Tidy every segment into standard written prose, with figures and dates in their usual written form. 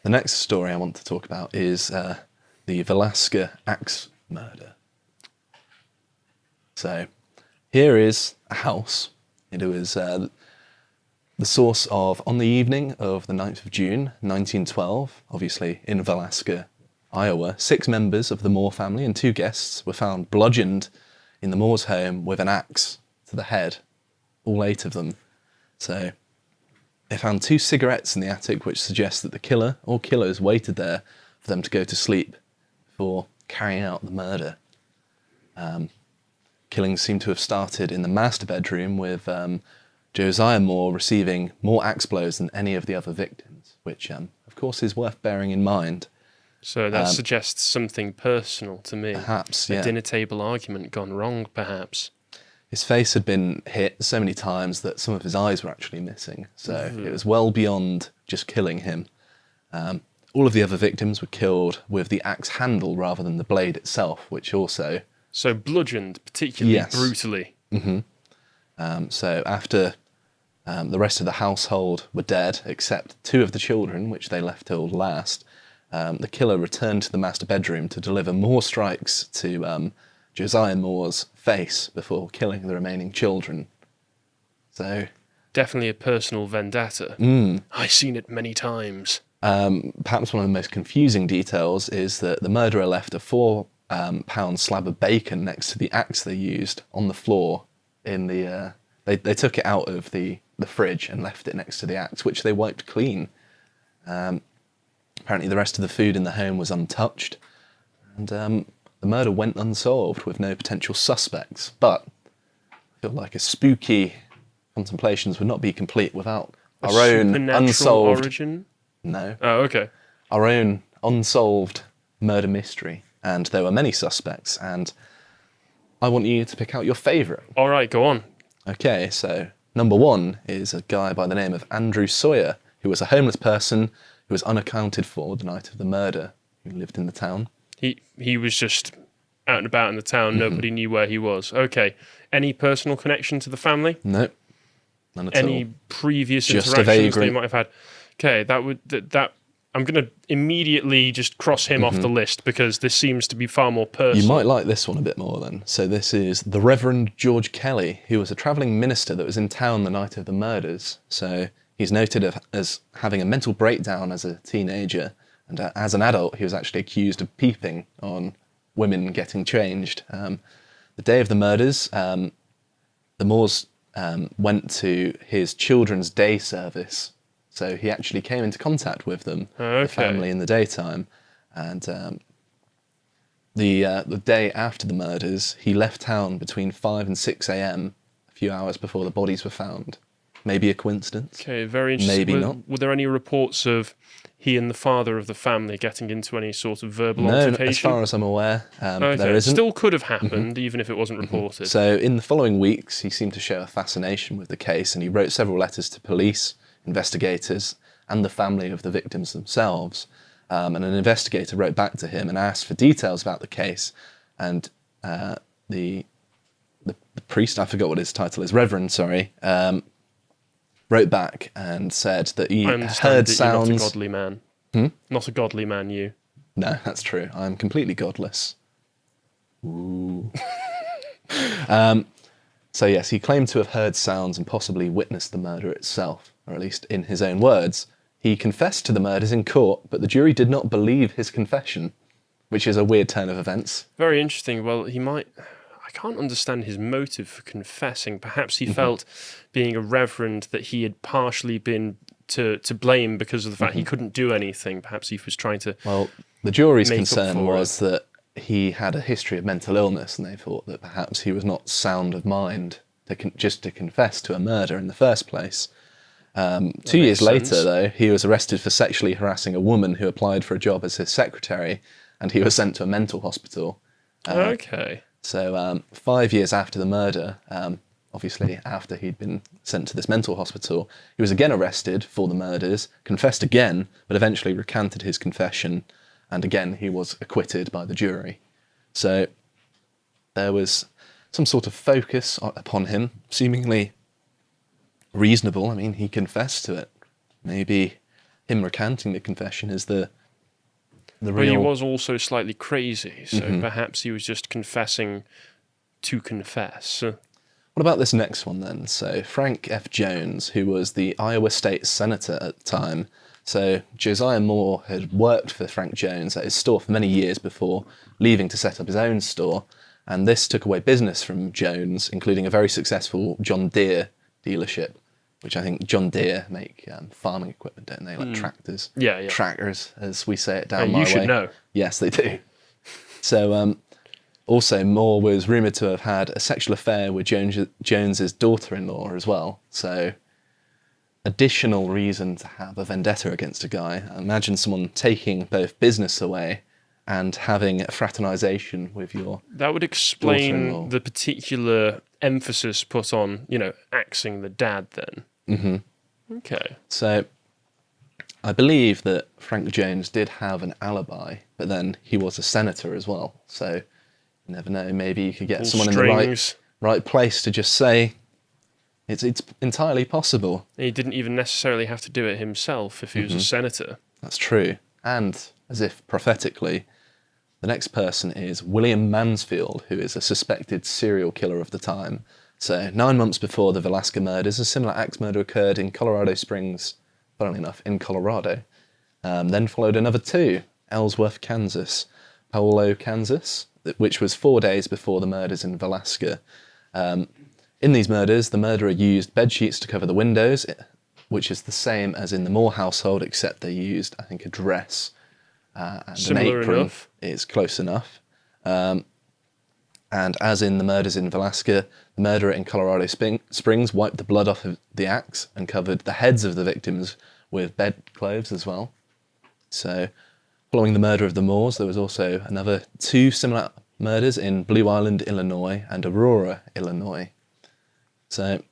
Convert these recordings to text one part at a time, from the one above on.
The next story I want to talk about is the Villisca axe murder. So, here is a house. It was the source of, on the evening of the 9th of June, 1912, obviously in Villisca, Iowa, 6 members of the Moore family and 2 guests were found bludgeoned in the Moore's home with an axe to the head, all 8 of them. So they found 2 cigarettes in the attic, which suggests that the killer or killers waited there for them to go to sleep before carrying out the murder. Killings seem to have started in the master bedroom, with Josiah Moore receiving more axe blows than any of the other victims, which, of course, is worth bearing in mind. So that suggests something personal to me. Perhaps, yeah. A dinner table argument gone wrong, perhaps. His face had been hit so many times that some of his eyes were actually missing, so it was well beyond just killing him. All of the other victims were killed with the axe handle rather than the blade itself, which also... So bludgeoned particularly brutally. So after the rest of the household were dead, except 2 of the children, which they left till last, the killer returned to the master bedroom to deliver more strikes to Josiah Moore's face before killing the remaining children. So definitely a personal vendetta. I've seen it many times. Perhaps one of the most confusing details is that the murderer left a 4-pound slab of bacon next to the axe they used on the floor in the... They took it out of the fridge and left it next to the axe, which they wiped clean. Apparently the rest of the food in the home was untouched, and the murder went unsolved with no potential suspects. But I feel like a spooky contemplations would not be complete without our own unsolved... origin? No. Oh, okay. Our own unsolved murder mystery. And there were many suspects, and I want you to pick out your favourite. All right, go on. Okay, so number 1 is a guy by the name of Andrew Sawyer, who was a homeless person who was unaccounted for the night of the murder, who lived in the town. He was just out and about in the town. Nobody knew where he was. Okay. Any personal connection to the family? No, none at all. Any previous Just interactions they might have had? Okay, that I'm going to immediately just cross him off the list, because this seems to be far more personal. You might like this one a bit more then. So this is the Reverend George Kelly, who was a travelling minister that was in town the night of the murders. So he's noted as having a mental breakdown as a teenager, and as an adult he was actually accused of peeping on women getting changed. The day of the murders, the Moores went to his children's day service. So he actually came into contact with them, the family, in the daytime. And the day after the murders, he left town between 5 and 6 a.m, a few hours before the bodies were found. Maybe a coincidence. Okay, very interesting. Maybe not. Were there any reports of he and the father of the family getting into any sort of verbal altercation? No, as far as I'm aware, there isn't. Still could have happened, even if it wasn't reported. So in the following weeks, he seemed to show a fascination with the case, and he wrote several letters to police, investigators, and the family of the victims themselves. And an investigator wrote back to him and asked for details about the case. And the priest, I forgot what his title is, Reverend, sorry, wrote back and said that he heard that sounds... You're not a godly man. Not a godly man, you. No, that's true. I'm completely godless. Ooh. So yes, he claimed to have heard sounds and possibly witnessed the murder itself, or at least in his own words. He confessed to the murders in court, but the jury did not believe his confession, which is a weird turn of events. Very interesting. Well, I can't understand his motive for confessing. Perhaps he felt, being a reverend, that he had partially been to blame because of the fact he couldn't do anything. Perhaps he was trying to... Well, the jury's concern was that he had a history of mental illness, and they thought that perhaps he was not sound of mind just to confess to a murder in the first place. 2 years later, though, he was arrested for sexually harassing a woman who applied for a job as his secretary, and he was sent to a mental hospital. Okay. So 5 years after the murder, obviously after he'd been sent to this mental hospital, he was again arrested for the murders, confessed again, but eventually recanted his confession, and again he was acquitted by the jury. So there was some sort of focus upon him, seemingly reasonable. I mean, he confessed to it. Maybe him recanting the confession is the But real. he was also slightly crazy, so perhaps he was just confessing to confess. What about this next one then? So Frank F. Jones, who was the Iowa State Senator at the time. So Josiah Moore had worked for Frank Jones at his store for many years before leaving to set up his own store, and this took away business from Jones, including a very successful John Deere dealership, which I think John Deere make farming equipment, don't they? Like tractors. Yeah, yeah. Tractors, as we say it down Hey, my you way. should know. Yes, they do. So also, Moore was rumoured to have had a sexual affair with Jones's daughter-in-law as well. So additional reason to have a vendetta against a guy. Imagine someone taking both business away and having a fraternisation with your That would daughter-in-law. explain the particular emphasis put on, axing the dad then. Mm-hmm. Okay. So I believe that Frank Jones did have an alibi, but then he was a senator as well. So you never know, maybe you could get Pull someone strings. in the right place to just say it's entirely possible. He didn't even necessarily have to do it himself if he was a senator. That's true. And as if prophetically, the next person is William Mansfield, who is a suspected serial killer of the time. So 9 months before the Villisca murders, a similar axe murder occurred in Colorado Springs, funnily enough, in Colorado. Then followed another two, Ellsworth, Kansas, Paolo, Kansas, which was 4 days before the murders in Villisca. In these murders, the murderer used bedsheets to cover the windows, which is the same as in the Moore household, except they used, I think, a dress and Similar an apron. enough. Is close enough. And as in the murders in Villisca, the murderer in Colorado Springs wiped the blood off of the axe and covered the heads of the victims with bedclothes as well. So, following the murder of the Moores, there was also another two similar murders in Blue Island, Illinois, and Aurora, Illinois. So,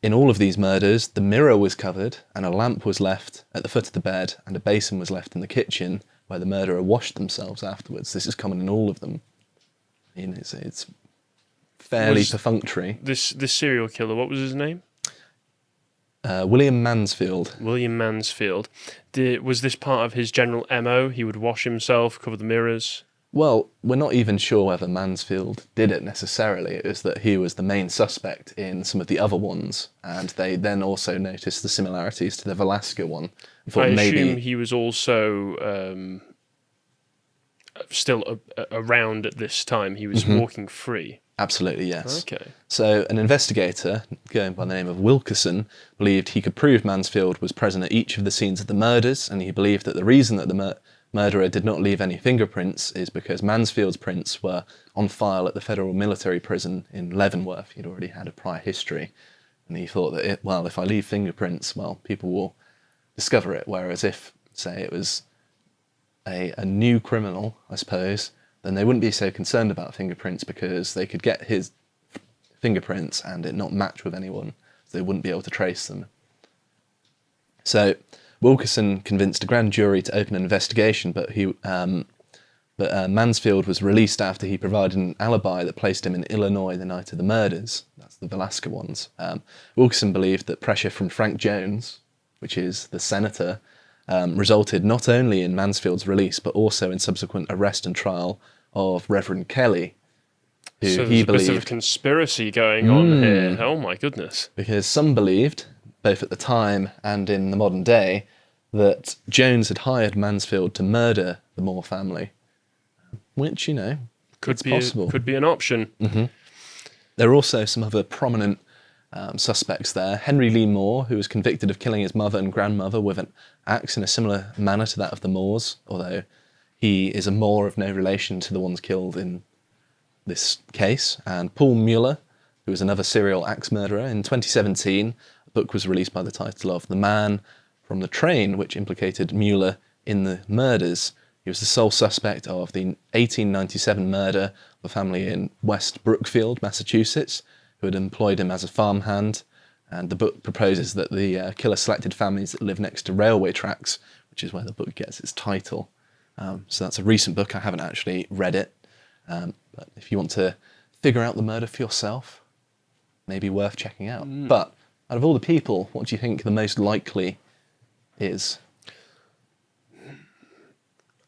in all of these murders, the mirror was covered and a lamp was left at the foot of the bed and a basin was left in the kitchen where the murderer washed themselves afterwards. This is common in all of them. I mean, it's fairly perfunctory. This serial killer, what was his name? William Mansfield. William Mansfield. Was this part of his general MO? He would wash himself, cover the mirrors? Well, we're not even sure whether Mansfield did it necessarily. It was that he was the main suspect in some of the other ones, and they then also noticed the similarities to the Villisca one. I assume he was also still around at this time. He was walking free. Absolutely, yes. Okay. So an investigator, going by the name of Wilkerson, believed he could prove Mansfield was present at each of the scenes of the murders, and he believed that the reason that the murderer did not leave any fingerprints is because Mansfield's prints were on file at the federal military prison in Leavenworth. He'd already had a prior history, and he thought that, if I leave fingerprints, people will discover it, whereas if, say, it was a new criminal, I suppose, then they wouldn't be so concerned about fingerprints because they could get his fingerprints and it not match with anyone, so they wouldn't be able to trace them. So Wilkerson convinced a grand jury to open an investigation, but Mansfield was released after he provided an alibi that placed him in Illinois the night of the murders. That's the Villisca ones. Wilkerson believed that pressure from Frank Jones, which is the senator, resulted not only in Mansfield's release, but also in subsequent arrest and trial of Reverend Kelly, who So he there's a bit of a believed, conspiracy going on here. Oh my goodness. because some believed, both at the time and in the modern day, that Jones had hired Mansfield to murder the Moore family, which, it's possible. Could be an option. There are also some other prominent suspects there. Henry Lee Moore, who was convicted of killing his mother and grandmother with an axe in a similar manner to that of the Moores, although he is a Moore of no relation to the ones killed in this case. And Paul Mueller, who was another serial axe murderer. In 2017, a book was released by the title of The Man from the Train, which implicated Mueller in the murders. He was the sole suspect of the 1897 murder of a family in West Brookfield, Massachusetts, who had employed him as a farmhand. And the book proposes that the killer selected families that live next to railway tracks, which is where the book gets its title. So that's a recent book. I haven't actually read it. But if you want to figure out the murder for yourself, maybe worth checking out. But out of all the people, what do you think the most likely is?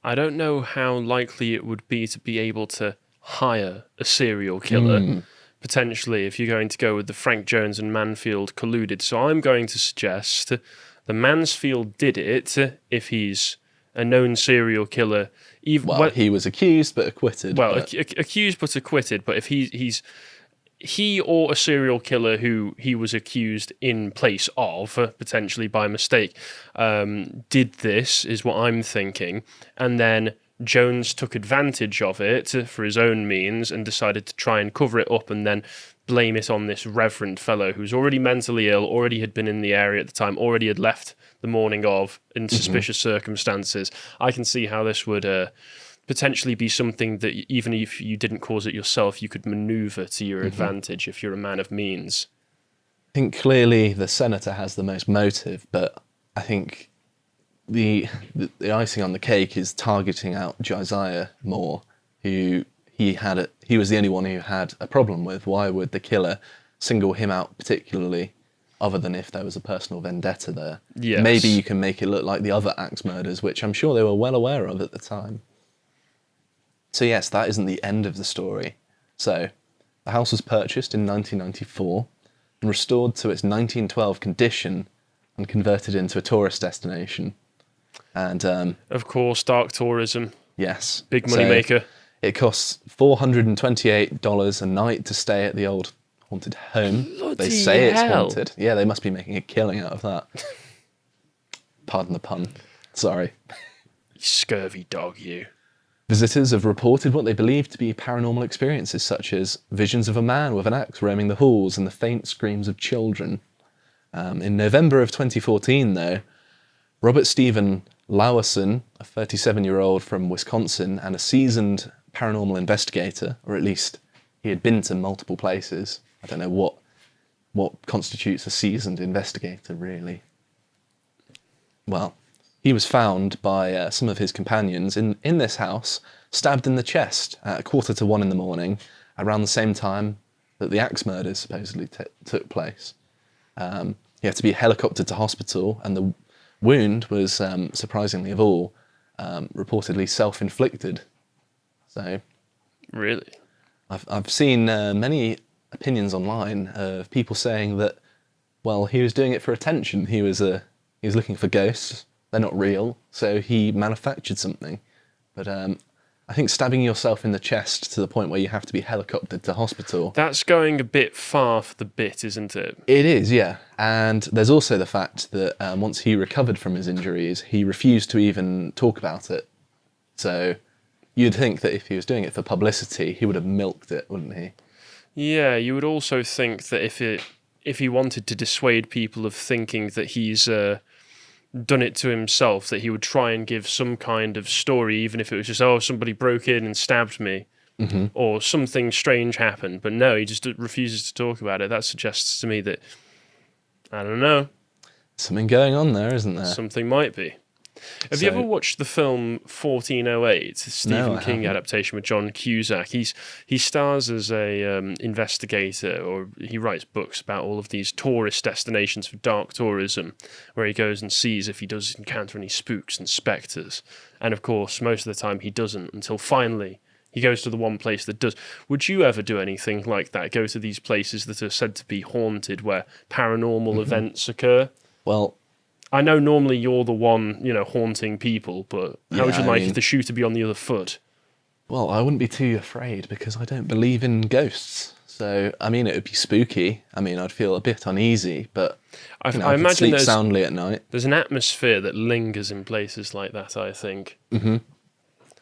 I don't know how likely it would be to be able to hire a serial killer, potentially, if you're going to go with the Frank Jones and Mansfield colluded. So I'm going to suggest the Mansfield did it if he's a known serial killer. He was accused but acquitted. Well, accused but acquitted, but if he or a serial killer who he was accused in place of, potentially by mistake, did this, is what I'm thinking. And then Jones took advantage of it for his own means and decided to try and cover it up and then blame it on this reverend fellow who's already mentally ill, already had been in the area at the time, already had left the morning of in suspicious circumstances. I can see how this would potentially be something that even if you didn't cause it yourself, you could maneuver to your advantage if you're a man of means. I think clearly the senator has the most motive, but I think the icing on the cake is targeting out Josiah more, who he was the only one who had a problem with. Why would the killer single him out particularly, other than if there was a personal vendetta there? Yes. Maybe you can make it look like the other axe murders, which I'm sure they were well aware of at the time. So yes, that isn't the end of the story. So the house was purchased in 1994 and restored to its 1912 condition and converted into a tourist destination. And of course, dark tourism. Yes. Big money maker. It costs $428 a night to stay at the old haunted home. Bloody they say hell. It's haunted. Yeah, they must be making a killing out of that. Pardon the pun. Sorry. You scurvy dog, you. Visitors have reported what they believe to be paranormal experiences, such as visions of a man with an axe roaming the halls and the faint screams of children. In November of 2014, though, Robert Stephen Lowerson, a 37-year-old from Wisconsin and a seasoned paranormal investigator, or at least he had been to multiple places. I don't know what constitutes a seasoned investigator, really. Well, he was found by some of his companions in this house, stabbed in the chest at 1:45 in the morning, around the same time that the axe murders supposedly took place. He had to be helicoptered to hospital, and the wound was, surprisingly of all, reportedly self-inflicted. So, really, I've seen many opinions online of people saying that, well, he was doing it for attention. He was looking for ghosts. They're not real, so he manufactured something. But I think stabbing yourself in the chest to the point where you have to be helicoptered to hospital... That's going a bit far for the bit, isn't it? It is, yeah. And there's also the fact that once he recovered from his injuries, he refused to even talk about it. So you'd think that if he was doing it for publicity, he would have milked it, wouldn't he? Yeah, you would also think that if he wanted to dissuade people of thinking that he's... done it to himself, that he would try and give some kind of story, even if it was just, oh, somebody broke in and stabbed me, or something strange happened. But no, he just refuses to talk about it. That suggests to me that, I don't know. Something going on there, isn't there? Something might be. Have you ever watched the film 1408, Stephen King adaptation with John Cusack? He stars as a investigator, or he writes books about all of these tourist destinations for dark tourism, where he goes and sees if he does encounter any spooks and spectres. And of course, most of the time he doesn't, until finally he goes to the one place that does. Would you ever do anything like that? Go to these places that are said to be haunted, where paranormal events occur? Well, I know normally you're the one, haunting people, but how would you like the shoe to be on the other foot? Well, I wouldn't be too afraid because I don't believe in ghosts. So, I mean, it would be spooky. I mean, I'd feel a bit uneasy, but I could sleep soundly at night. There's an atmosphere that lingers in places like that, I think. Mm-hmm.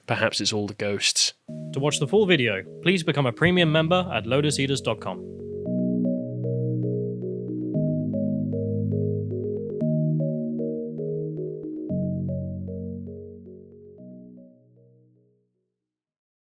Perhaps it's all the ghosts. To watch the full video, please become a premium member at lotuseaters.com.